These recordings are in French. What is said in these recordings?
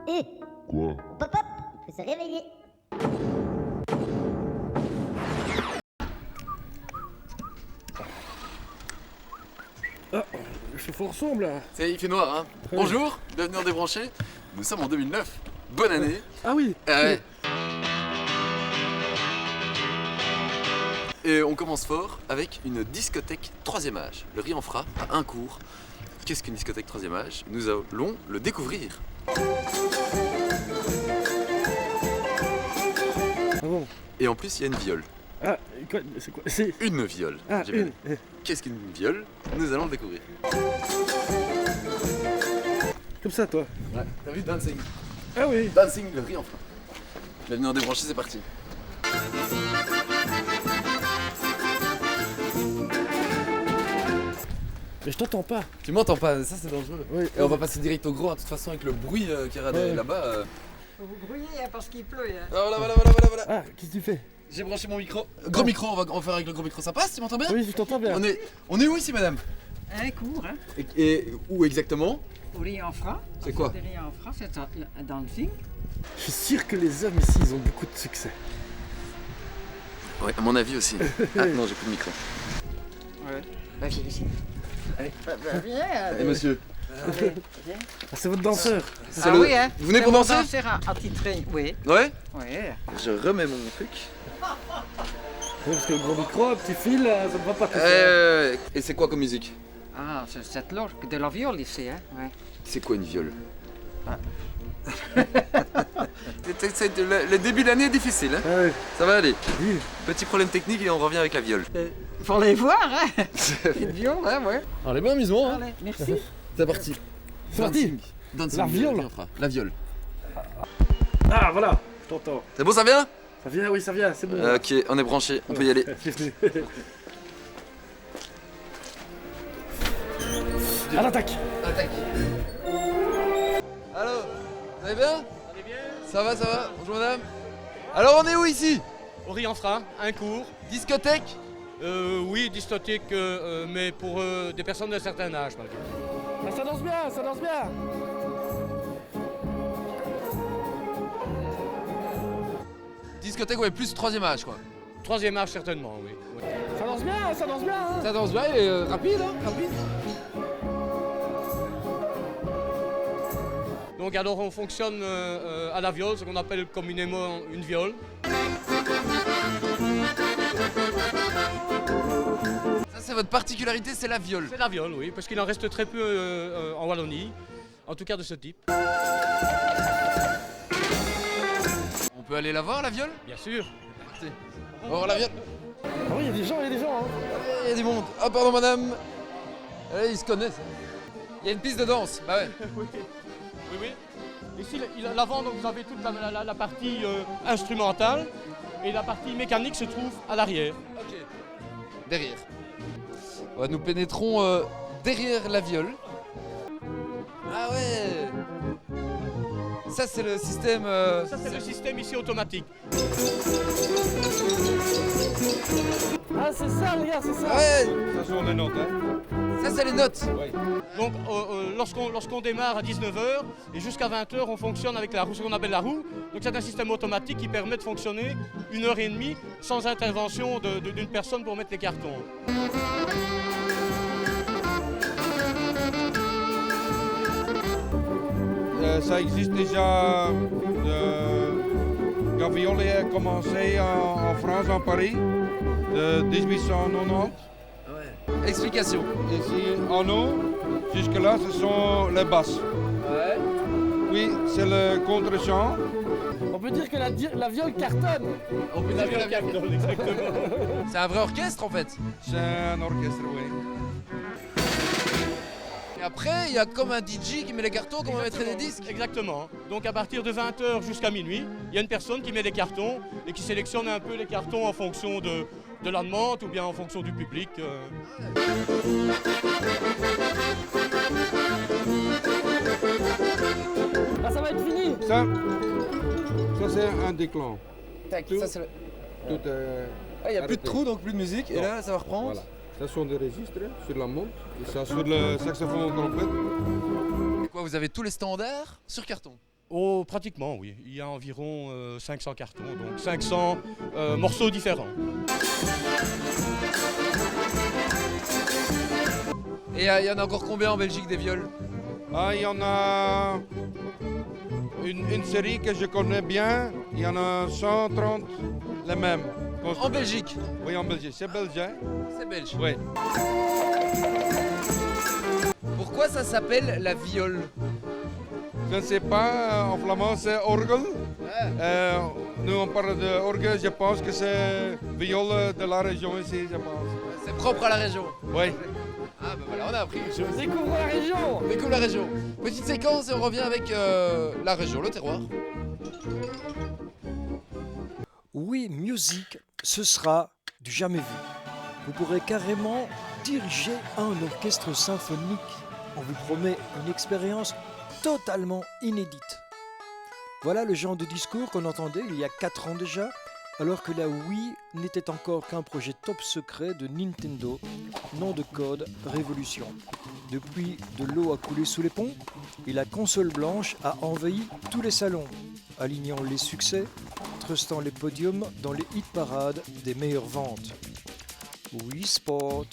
Hé, Quoi? pop hop, faut se réveiller. Ah, il fait fort sombre là. Il fait noir, hein. Bonjour, bienvenue en débranché. Nous sommes en 2009. Bonne année. Ah oui. Ouais. Et on commence fort avec une discothèque 3e âge. Le riz en fera à un cours. Qu'est-ce qu'une discothèque 3e âge? Nous allons le découvrir. Ah bon. Et en plus, il y a une viole. Ah, quoi? C'est quoi? C'est... Une viole. Ah, J'ai bien une. dit. Qu'est-ce qu'une viole? Nous allons le découvrir. Comme ça, toi. Ouais. T'as vu Dancing? Ah oui. Dancing, le riz en fera. Bienvenue en débranché, c'est parti. Mais je t'entends pas. Tu m'entends pas, ça c'est dangereux. Oui. Et on va passer direct au gros, hein. De toute façon avec le bruit qu'il y aura Ouais. là-bas. Faut vous grouiller hein, parce qu'il pleut. Hein. Voilà. Ah, qu'est-ce que tu fais? J'ai branché mon micro. Gros micro, on va faire avec le gros micro, ça passe, tu m'entends bien? Oui, je t'entends bien. On est où ici madame? Un cours, hein. Et où exactement? Au riz en franc. C'est quoi? Le riz en franc, c'est dans le film. Je suis sûr que les hommes ici, ils ont beaucoup de succès. Ouais, à mon avis aussi. Ah non, j'ai plus de micro. Ouais. Bah, viens ici. Allez. Viens. Allez monsieur. Allez, viens. Ah, c'est votre danseur. C'est Ah le- oui, hein. Vous venez C'est pour mon danser? danseur attitré, oui. Ouais? Oui. Je remets mon truc. Oui, parce que le gros micro, un petit fil, ça ne va pas tout ça. Et c'est quoi comme musique? Ah, c'est cette l'orgue de la viole ici, hein. Ouais. C'est quoi une viole? Le début de l'année est difficile, hein? Ah ouais. Ça va aller. Oui. Petit problème technique et on revient avec la viole. Faut les voir, hein. Une viole, hein, ouais. Allez, bon amusement, hein? Allez, merci. C'est parti. C'est parti. Dancing, La viole. La viole. Ah, voilà. Je t'entends. C'est bon, ça vient? Ça vient, oui, ça vient, c'est bon. Ok, on est branché, on peut y aller. Bienvenue. À l'attaque. Attaque. Allô, vous allez bien? Allez bien. Ça va, ça va? Bonjour madame. Alors on est où ici? Au riz en franc, un cours. Discothèque? Oui, discothèque, mais pour des personnes d'un certain âge, malgré tout. Ah, ça danse bien, ça danse bien. Discothèque, ouais, plus 3e âge quoi. 3e âge, certainement, oui. Oui. Ça danse bien, ça danse bien. Hein. Ça danse bien et rapide, hein? Rapide. Donc, alors, on fonctionne à la viole, ce qu'on appelle communément une viole. Ça c'est votre particularité, c'est la viole. C'est la viole, oui, parce qu'il en reste très peu en Wallonie, en tout cas de ce type. On peut aller la voir la viole? Bien sûr. Parti. On va voir la viole. Ah oui, il y a des gens, Hein. Il y a du monde. Ah pardon madame. Allez, ils se connaissent. Il y a une piste de danse, bah ouais. Oui. Ici, l'avant, donc, vous avez toute la partie instrumentale et la partie mécanique se trouve à l'arrière. Ok. Derrière. Ouais, nous pénétrons derrière la viole. Ah ouais. Ça c'est le système. Ça, c'est le système ici automatique. Ah, c'est ça, regarde, c'est ça. Ouais. Ça sont les notes, hein. Ça c'est les notes. Donc lorsqu'on démarre à 19h et jusqu'à 20h, on fonctionne avec la roue, ce qu'on appelle la roue. Donc c'est un système automatique qui permet de fonctionner 1h30 sans intervention d'une personne pour mettre les cartons. Ça existe déjà. Gaviole a commencé en France, en Paris, de 1890. Explication. Ici, en haut, jusque-là, ce sont les basses. Ouais. Oui, c'est le contre-champ. On peut dire que la viole cartonne. On peut dire que la viole. Exactement. C'est un vrai orchestre en fait. C'est un orchestre, oui. Et après, il y a comme un DJ qui met les cartons, comme on mettrait des disques. Exactement. Donc à partir de 20h jusqu'à minuit, il y a une personne qui met des cartons et qui sélectionne un peu les cartons en fonction de la demande ou bien en fonction du public. Ah, ça va être fini. Ça c'est un déclan. Tac, Tout. ça c'est le... Tout Ah, il n'y a plus de arrêté. trous, donc plus de musique. Et Non. là, ça va reprendre. Voilà. Ça sont des registres sur la montre. Et ça sur le saxophone trompette. Quoi, vous avez tous les standards sur carton? Oh, pratiquement, oui. Il y a environ 500 cartons, donc 500 morceaux différents. Et il y en a encore combien en Belgique des viols? Ah, il y en a une série que je connais bien. Il y en a 130 les mêmes. En Belgique? Oui, en Belgique. C'est belge, hein? C'est belge. Oui. Pourquoi ça s'appelle la viole? Je ne sais pas, en flamand c'est orgel. Nous on parle de orgel, je pense que c'est viol de la région ici, je pense. C'est propre à la région. Oui. Ah bah voilà, on a appris une chose. Découvre la région. On découvre la région. Petite séquence et on revient avec la région, le terroir. Oui, musique, ce sera du jamais vu. Vous pourrez carrément diriger un orchestre symphonique. On vous promet une expérience totalement inédite. Voilà le genre de discours qu'on entendait il y a 4 ans déjà, alors que la Wii n'était encore qu'un projet top secret de Nintendo, nom de code Révolution. Depuis, de l'eau a coulé sous les ponts et la console blanche a envahi tous les salons, alignant les succès, trustant les podiums dans les hit-parades des meilleures ventes. Wii Sport,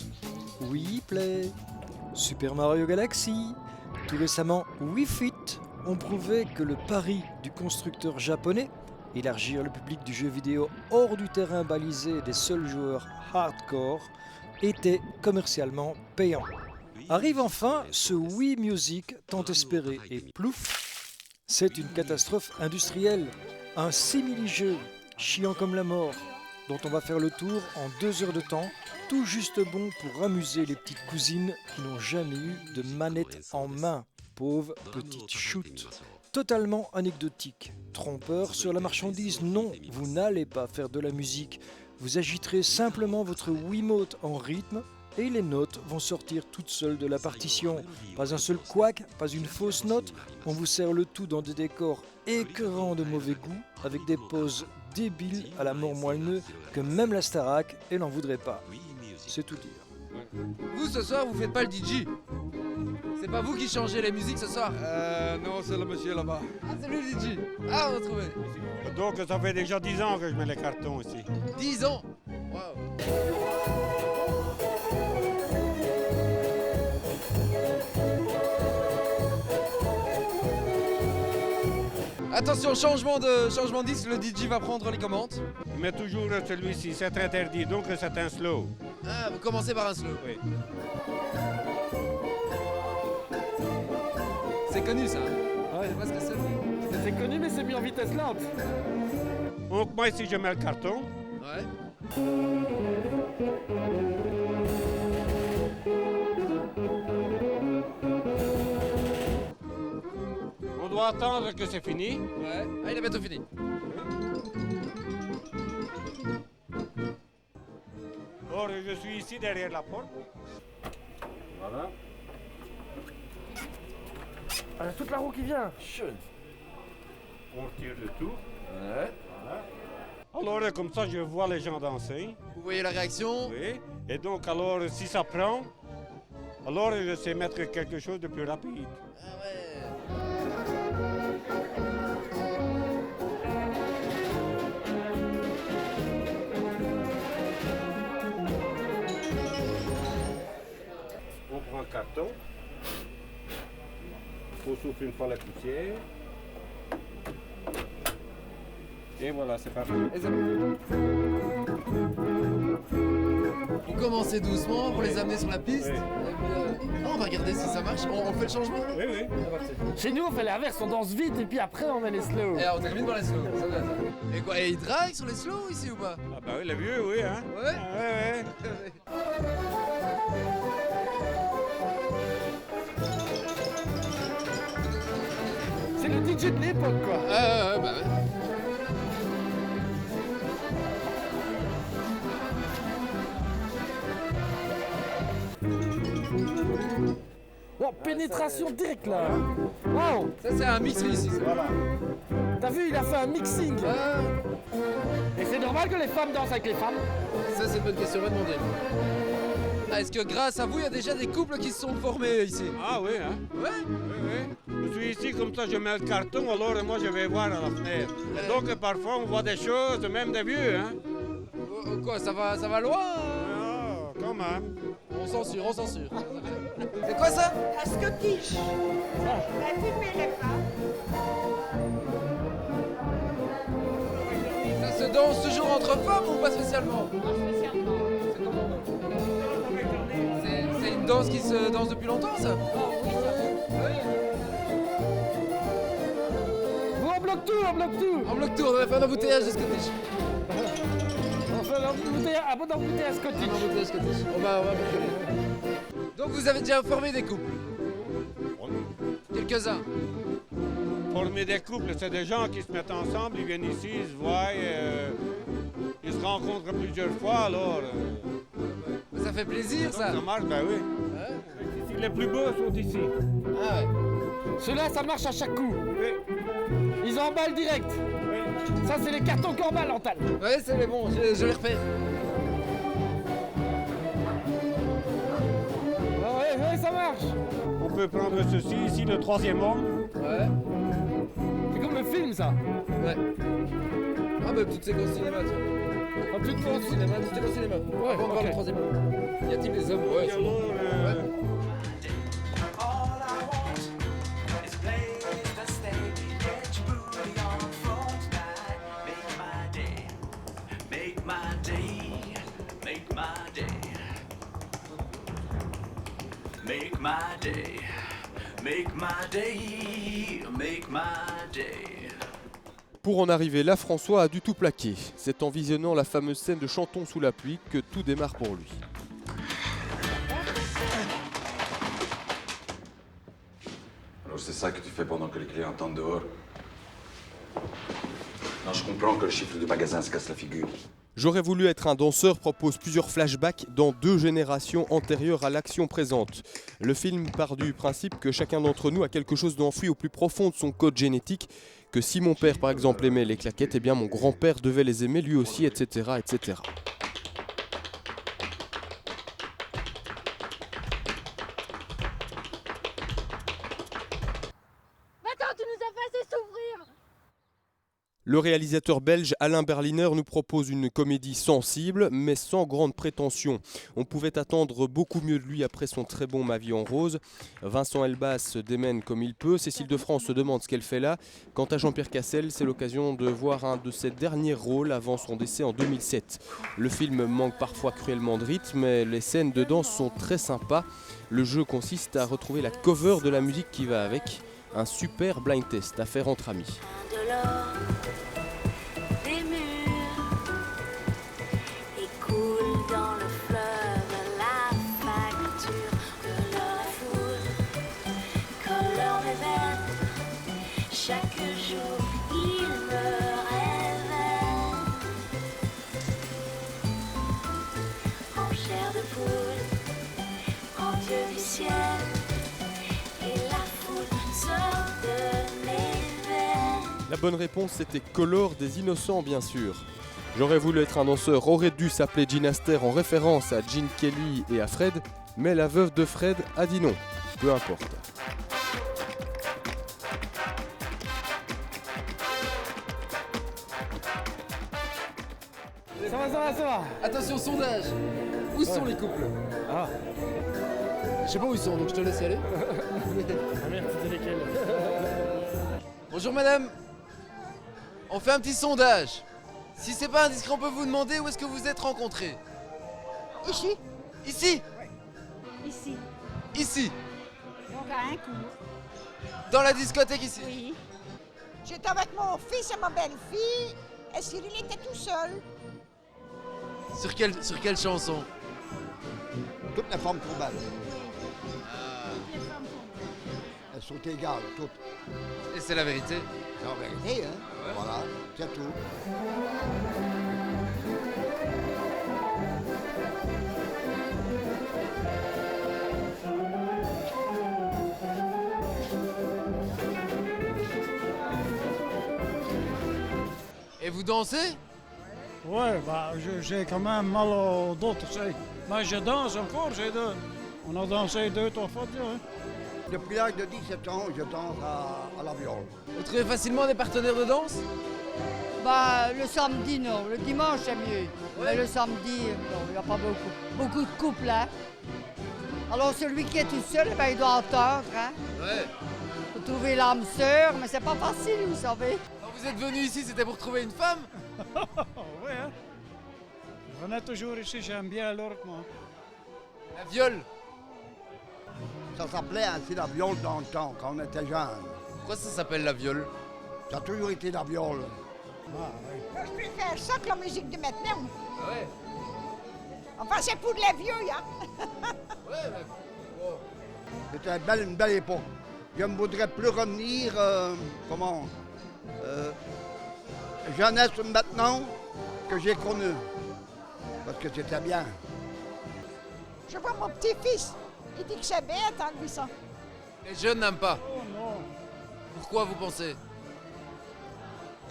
Wii Play, Super Mario Galaxy, tout récemment Wii Fit ont prouvé que le pari du constructeur japonais, élargir le public du jeu vidéo hors du terrain balisé des seuls joueurs hardcore, était commercialement payant. Arrive enfin ce Wii Music tant espéré et plouf, c'est une catastrophe industrielle, un simili-jeu chiant comme la mort, dont on va faire le tour en 2 heures de temps, tout juste bon pour amuser les petites cousines qui n'ont jamais eu de manette en main. Pauvre petite shoot. Totalement anecdotique. Trompeur sur la marchandise, non, vous n'allez pas faire de la musique. Vous agiterez simplement votre Wiimote en rythme et les notes vont sortir toutes seules de la partition. Pas un seul couac, pas une fausse note. On vous sert le tout dans des décors écœurants de mauvais goût, avec des poses débiles à la mort moelleux que même la Starac, elle n'en voudrait pas. C'est tout dire. Vous ce soir vous faites pas le DJ? C'est pas vous qui changez les musiques ce soir? Non, c'est le monsieur là-bas. Ah c'est lui le DJ. Ah on a trouvé. Donc ça fait déjà 10 ans que je mets les cartons ici. 10 ans. Waouh. Attention, changement de disque, le DJ va prendre les commandes. Mais toujours celui-ci, c'est interdit, donc c'est un slow. Ah, vous commencez par un slow. Oui. C'est connu ça. Ouais. Je sais pas ce que c'est. C'est connu, mais c'est mis en vitesse lente. Donc moi ici je mets le carton. Ouais. On doit attendre que c'est fini. Ouais. Ah, il est bientôt fini. Or je suis ici derrière la porte. Voilà. Ah, toute la roue qui vient. On tire le tout. Ouais. Alors comme ça je vois les gens danser. Vous voyez la réaction? Oui. Et donc alors si ça prend, alors je sais mettre quelque chose de plus rapide. Ah ouais. On prend un carton. On souffle une fois la poussière. Et voilà, c'est parti. Vous commencez doucement pour les amener sur la piste. Oui. Et puis, on va regarder si ça marche. On fait le changement? Oui, oui. Chez nous, on fait l'inverse, on danse vite et puis après, on met les slow. Et on termine par les slows. Ça va, ça. Et quoi? Et ils draguent sur les slows ici ou pas? Ah bah oui, les vieux, oui, hein. Ouais. Ah, ouais, ouais. C'est le DJ de l'époque, quoi. Bah ouais. Oh, pénétration directe là. Wow. Ça c'est un mix ici. Ça. T'as vu, il a fait un mixing. Ah, Et c'est normal que les femmes dansent avec les femmes. ça c'est une bonne question, va demander. Ah, est-ce que grâce à vous, il y a déjà des couples qui se sont formés ici? Ah oui, hein? Ouais. Oui, oui. Je suis ici comme ça, je mets le carton, alors moi je vais voir à la fenêtre. Et donc parfois on voit des choses, même des vieux, hein? Quoi, ça va loin? Ah, quand même. On censure, on censure. C'est quoi ça? Un Scottish. La fumée les pas. Ça se danse toujours entre femmes ou pas spécialement? Pas spécialement. C'est comment? C'est une danse qui se danse depuis longtemps, ça? On bloque tout, on bloque tout. On bloque tout, on va faire un embouteillage de Scottish. On fait un bon embouteillage Scottish. Un embouteillage Scottish. On va bricoler. Donc vous avez déjà formé des couples? Quelques-uns. Former des couples, c'est des gens qui se mettent ensemble, ils viennent ici, ils se voient, ils se rencontrent plusieurs fois, alors... Ça fait plaisir, ça. Ça marche, ben oui. Les plus beaux sont ici. Ah ouais. Ceux-là, ça marche à chaque coup. Oui. Ils emballent direct. Ça, c'est les cartons qui emballent, Antal. Ouais, c'est les bons, je les repère. Ouais, ça marche. On peut prendre ceci, ici, le troisième homme. Ouais. C'est comme le film, ça. Ouais. Ah bah, petite séquence cinéma, tiens. Petite Séquence cinéma, petite séquence cinéma. Ouais, on va voir le troisième homme. Y a-t-il des hommes? Ouais. Make my day, make my day, make my day. Pour en arriver là, François a du tout plaqué. C'est en visionnant la fameuse scène de Chantons sous la pluie que tout démarre pour lui. Alors c'est ça que tu fais pendant que les clients attendent dehors? Non, je comprends que le chiffre du magasin se casse la figure. J'aurais voulu être un danseur propose plusieurs flashbacks dans 2 générations antérieures à l'action présente. Le film part du principe que chacun d'entre nous a quelque chose d'enfoui au plus profond de son code génétique, que si mon père par exemple aimait les claquettes, eh bien mon grand-père devait les aimer lui aussi, etc. etc. Maintenant, tu nous as fait s'ouvrir. Le réalisateur belge Alain Berliner nous propose une comédie sensible, mais sans grande prétention. On pouvait attendre beaucoup mieux de lui après son très bon Ma vie en rose. Vincent Elbaz se démène comme il peut, Cécile de France se demande ce qu'elle fait là. Quant à Jean-Pierre Cassel, c'est l'occasion de voir un de ses derniers rôles avant son décès en 2007. Le film manque parfois cruellement de rythme, mais les scènes de danse sont très sympas. Le jeu consiste à retrouver la cover de la musique qui va avec. Un super blind test à faire entre amis. Des murs et coule dans le fleuve la facture de la foule. Colore mes veines, chaque jour il me révèle. En chair de poule, en Dieu du ciel. La bonne réponse c'était Colore des Innocents bien sûr. J'aurais voulu être un danseur, aurait dû s'appeler Gene Aster en référence à Gene Kelly et à Fred, mais la veuve de Fred a dit non. Peu importe. Ça va. Attention, sondage. Où sont les couples? Ah. Je sais pas où ils sont, donc je te laisse y aller. Ah merde, c'était lesquels? Bonjour madame. On fait un petit sondage. Si c'est pas indiscret, on peut vous demander où est-ce que vous êtes rencontrés? Ici. Ici? Ici. Ici? Donc à un cours. Dans la discothèque ici? Oui. J'étais avec mon fils et ma belle-fille, et Cyril était tout seul. Sur quelle chanson? Toutes les femmes sont belles. Elles sont égales, toutes. Et c'est la vérité? C'est la vérité, hein? Ouais. Voilà, c'est tout. Et vous dansez? Ouais, bah j'ai quand même mal au dos, tu sais. Moi, je danse encore, on a dansé 2-3 fois déjà. Hein. Depuis l'âge de 17 ans, je danse à la viole. Vous trouvez facilement des partenaires de danse? Bah, le samedi, non. Le dimanche, c'est mieux. Mais le samedi, non, il n'y a pas beaucoup. Beaucoup de couples, hein. Alors, celui qui est tout seul, ben, il doit entendre, hein. Ouais. Faut trouver l'âme sœur, mais c'est pas facile, vous savez. Alors, vous êtes venu ici, c'était pour trouver une femme? Ouais, hein. Je venais toujours ici, j'aime bien l'orgue, moi. La viole? Ça s'appelait ainsi la viole dans le temps, quand on était jeune. Pourquoi ça s'appelle la viole? Ça a toujours été la viole. Je préfère ça que la musique de maintenant. Ouais. Enfin, c'est pour les vieux, hein. Ouais, mais bon. C'était une belle époque. Je ne voudrais plus revenir, jeunesse maintenant que j'ai connue. Parce que c'était bien. Je vois mon petit-fils. Il dit que c'est bête, hein, lui, ça. Les jeunes n'aiment pas. Oh non. Pourquoi vous pensez?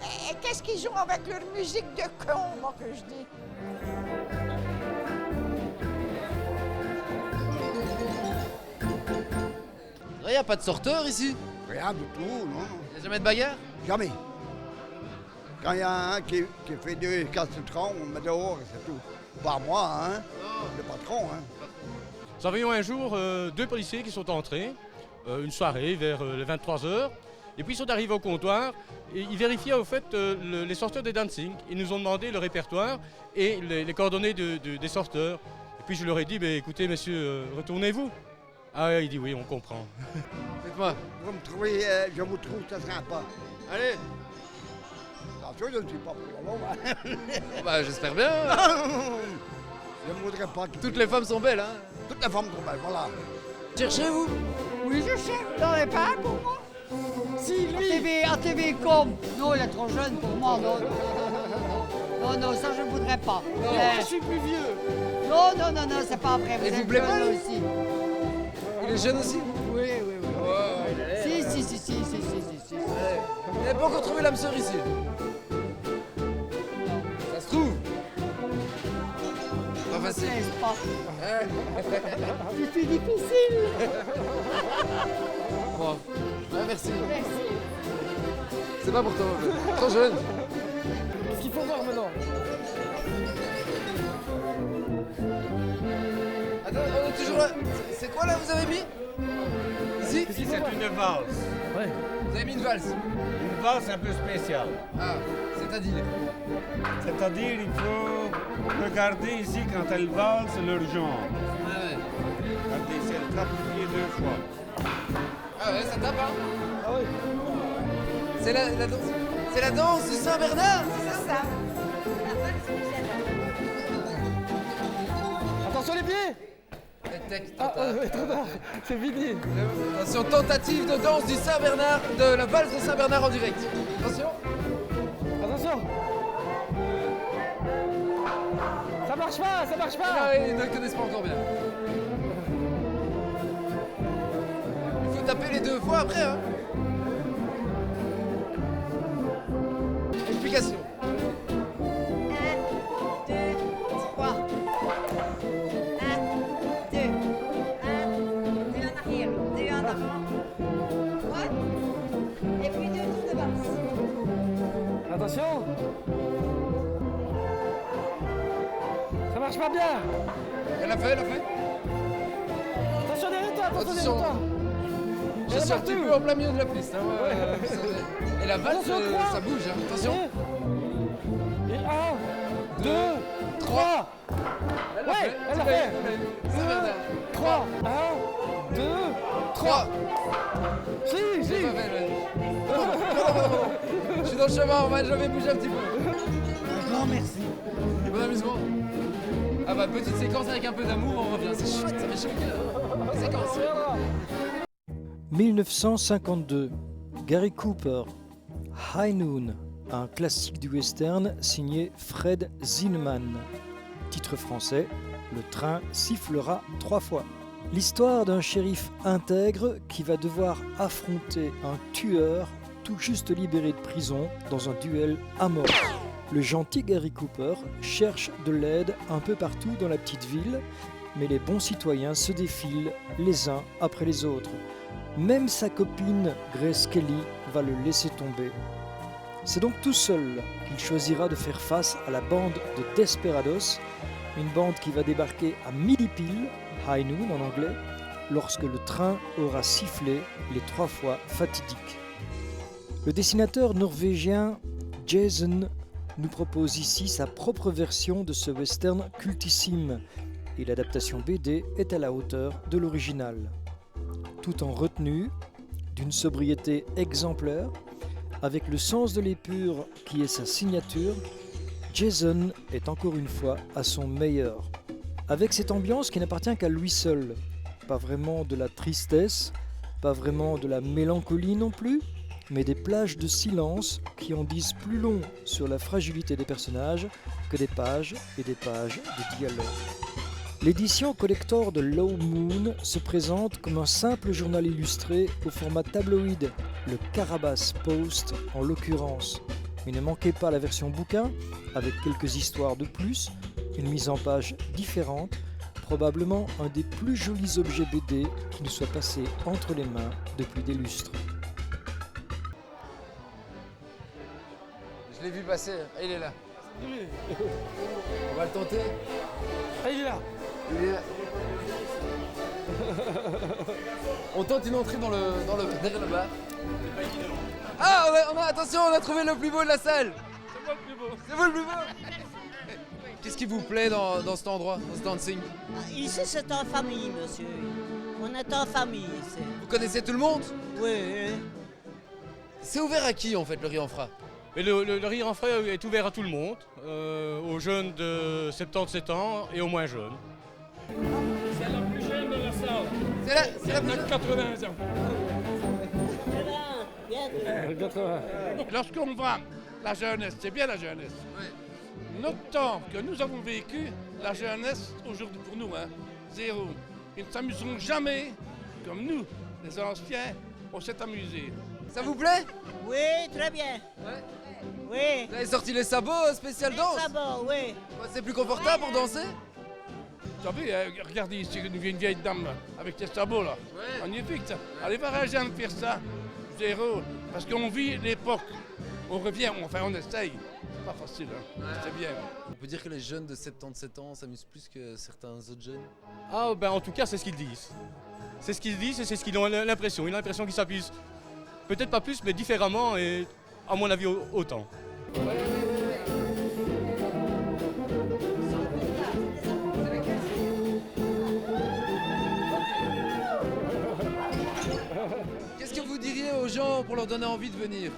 Et qu'est-ce qu'ils jouent avec leur musique de con, moi, que je dis? Il n'y a pas de sorteur ici? Rien du tout, non. Il n'y a jamais de bagarre? Jamais. Quand il y a un qui fait 2 casses de tronc, on le met dehors et c'est tout. Pas moi, hein. Le patron, hein. Nous avions un jour 2 policiers qui sont entrés, une soirée vers les 23h, et puis ils sont arrivés au comptoir et ils vérifiaient au fait les sorteurs des dancing. Ils nous ont demandé le répertoire et les coordonnées des sorteurs. Et puis je leur ai dit, écoutez messieurs, retournez-vous. Ah il dit oui, on comprend. Dites-moi. Je vous trouve ça sympa. Allez. Attention, je ne suis pas pour long, hein. Bah j'espère bien. Je ne voudrais pas que... Toutes les femmes sont belles, hein. Toutes les femmes sont belles, voilà. Cherchez-vous? Oui, je cherche. Vous n'en avez pas un pour moi? Si, lui. À TV Com. Non, il est trop jeune pour moi. Non, non, ça, je ne voudrais pas. Non, je suis plus vieux. Non, c'est pas vrai. Et vous êtes plaît pas, jeune lui? aussi. Il est jeune aussi? Oui. Oh, Si. Vous n'avez pas encore trouvé l'âme sœur ici? Ça se trouve? Pas facile. N'est-ce pas? C'est difficile. Bon. Ouais, merci. C'est pas pour toi, trop jeune. Qu'est-ce qu'il faut voir maintenant? Attends, on est toujours là. C'est quoi là vous avez mis? Ici? Ici, c'est une valse. Ouais. Vous avez mis une valse? Une valse un peu spéciale. Ah, c'est-à-dire? C'est-à-dire, il faut regarder ici quand elle valse leur jambe. Ah ouais. Regardez, si elle tape le pied 2 fois. Ah ouais, ça tape, hein? Ah oui. C'est la danse. C'est la danse du Saint-Bernard? C'est ça. Attention les pieds! Trop tard. C'est fini. Attention, tentative de danse du Saint-Bernard, de la valse de Saint-Bernard en direct. Attention. Attention. Ça marche pas. Ah, ils ne connaissent pas encore bien. Il faut taper les 2 fois après, hein. Explication. 1, 2, 3. 1, 2. 1, 2 en arrière, 2 en avant. Droite. Et puis 2 tours de valse. Attention. Ça marche pas bien. Elle a fait. Attention derrière toi. Attention. Je suis un petit peu en plein milieu de la piste. Hein, ouais. Et la valse, ça bouge. Hein. Attention. Et 1, 2, 3. Elle a fait. 3. 1, 2, 3. Si. J'ai pas fait, non. Je suis dans le chemin, je vais bouger un petit peu. Non, merci. Bon amusement. Ah bah petite séquence avec un peu d'amour, on revient. C'est chouette, ça fait chaud au cœur. Séquence. 1952, Gary Cooper, High Noon, un classique du western signé Fred Zinnemann. Titre français, Le train sifflera 3 fois. L'histoire d'un shérif intègre qui va devoir affronter un tueur tout juste libéré de prison dans un duel à mort. Le gentil Gary Cooper cherche de l'aide un peu partout dans la petite ville, mais les bons citoyens se défilent les uns après les autres. Même sa copine Grace Kelly va le laisser tomber. C'est donc tout seul qu'il choisira de faire face à la bande de Desperados, une bande qui va débarquer à midi pile, high noon en anglais, lorsque le train aura sifflé les 3 fois fatidiques. Le dessinateur norvégien Jason nous propose ici sa propre version de ce western cultissime, et l'adaptation BD est à la hauteur de l'original. Tout en retenue, d'une sobriété exemplaire, avec le sens de l'épure qui est sa signature, Jason est encore une fois à son meilleur. Avec cette ambiance qui n'appartient qu'à lui seul, pas vraiment de la tristesse, pas vraiment de la mélancolie non plus, mais des plages de silence qui en disent plus long sur la fragilité des personnages que des pages et des pages de dialogue. L'édition collector de Low Moon se présente comme un simple journal illustré au format tabloïd, le Carabas Post en l'occurrence. Mais ne manquez pas la version bouquin, avec quelques histoires de plus, une mise en page différente, probablement un des plus jolis objets BD qui nous soit passé entre les mains depuis des lustres. Je l'ai vu passer, il est là. On va le tenter. Il est là. Il est là. On tente une entrée dans le derrière le bar. Ah, attention, on a trouvé le plus beau de la salle. C'est moi le plus beau. C'est vous le plus beau. Qu'est-ce qui vous plaît dans cet endroit, dans ce dancing? Ici, c'est en famille, monsieur. On est en famille ici. Vous connaissez tout le monde? Oui. C'est ouvert à qui, en fait, le Riz-en-Frais? Mais le Rire en Frais est ouvert à tout le monde, aux jeunes de 77 ans et aux moins jeunes. C'est la plus jeune de la salle. C'est la plus jeune. 80 ans. 80. Lorsqu'on voit la jeunesse, c'est bien la jeunesse. Notons que nous avons vécu la jeunesse aujourd'hui pour nous, zéro. Ils ne s'amuseront jamais comme nous, les anciens, on s'est amusés. Ça vous plaît? Oui, très bien. Oui. Vous avez sorti les sabots spécial danse? Les sabots, oui. C'est plus confortable pour danser? Vous savez, regardez ici une vieille dame avec des sabots là. Magnifique ça. Allez voir un jeune faire ça. Zéro. Parce qu'on vit l'époque. On revient, on essaye. C'est pas facile, c'est bien. On peut dire que les jeunes de 77 ans s'amusent plus que certains autres jeunes? Ah ben en tout cas c'est ce qu'ils disent. C'est ce qu'ils disent et c'est ce qu'ils ont l'impression. Ils ont l'impression qu'ils s'amusent peut-être pas plus mais différemment et à mon avis autant. Qu'est-ce que vous diriez aux gens pour leur donner envie de venir?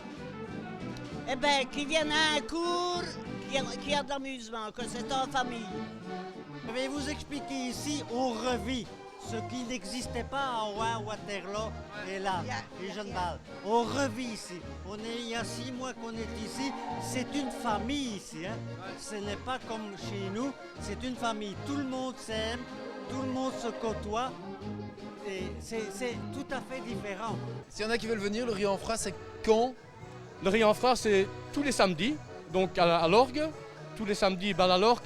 Eh bien, qu'ils viennent à un cours, qu'il y a de l'amusement, que c'est en famille. Je vais vous expliquer ici, on revit ce qui n'existait pas à Rouen, Waterloo et là, les jeunes balles. On revit ici. Il y a 6 mois qu'on est ici. C'est une famille ici. Ce n'est pas comme chez nous. C'est une famille. Tout le monde s'aime, tout le monde se côtoie. Et c'est tout à fait différent. S'il y en a qui veulent venir, le Riz-en-Frais, c'est quand? Le Riz-en-Frais, c'est tous les samedis, donc à l'orgue. Tous les samedis, bal à l'orgue.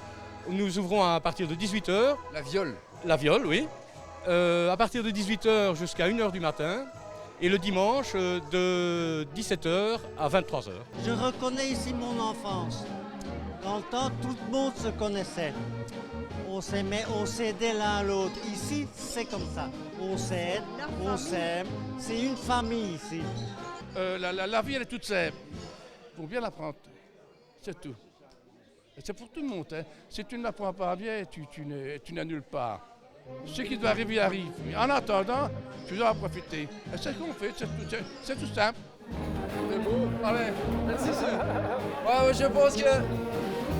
Nous ouvrons à partir de 18h. La viole? La viole, oui. À partir de 18h jusqu'à 1h du matin. Et le dimanche, de 17h à 23h. Je reconnais ici mon enfance. Dans le temps, tout le monde se connaissait. On s'aimait, on s'aidait l'un l'autre. Ici, c'est comme ça. On s'aide, on s'aime. C'est une famille ici. La vie, elle est toute simple. Il faut bien l'apprendre. C'est tout. Et c'est pour tout le monde. Si tu ne l'apprends pas bien, tu n'as nulle part. Ce qui doit arriver arrive. Mais en attendant, tu dois en profiter. Et c'est ce qu'on fait, c'est tout simple. C'est beau. Allez, merci. Ouais, je pense que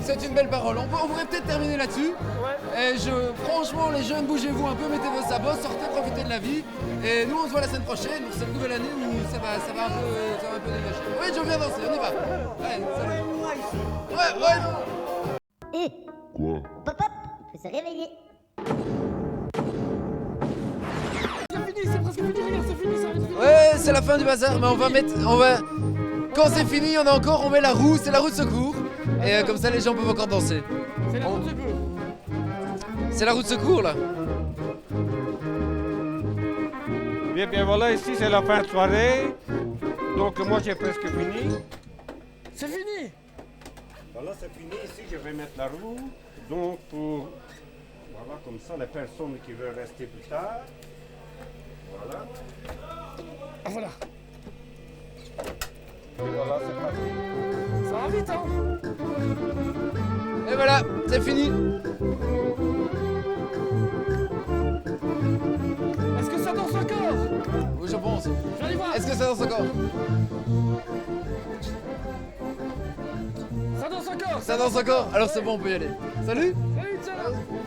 c'est une belle parole. On pourrait peut-être terminer là-dessus. Ouais. Et franchement, les jeunes, bougez-vous un peu, mettez vos sabots, sortez, profitez de la vie. Et nous, on se voit la semaine prochaine. C'est une nouvelle année où ça va un peu dégager. Oui, je viens danser, on y va. Allez, salut. Ouais. Et quoi? Pop hop, faut se réveiller. C'est presque fini, regarde, c'est fini, ça va être fini. Ouais, c'est la fin du bazar, mais on va... Quand c'est fini, on met la roue, c'est la roue de secours. Et comme ça, les gens peuvent encore danser. C'est la route de secours. C'est la route de secours, là. Bien voilà, ici c'est la fin de soirée. Donc moi j'ai presque fini. C'est fini. Voilà, c'est fini. Ici je vais mettre la roue. Donc pour... Voilà, comme ça, les personnes qui veulent rester plus tard. Voilà. Ah voilà. Et voilà, c'est parti. Ça va vite, hein. Et voilà, c'est fini. Est-ce que ça danse encore? Oui, je pense. Je vais aller voir. Est-ce que ça danse encore? Ça danse encore. Ça danse encore. Alors c'est bon, on peut y aller. Salut.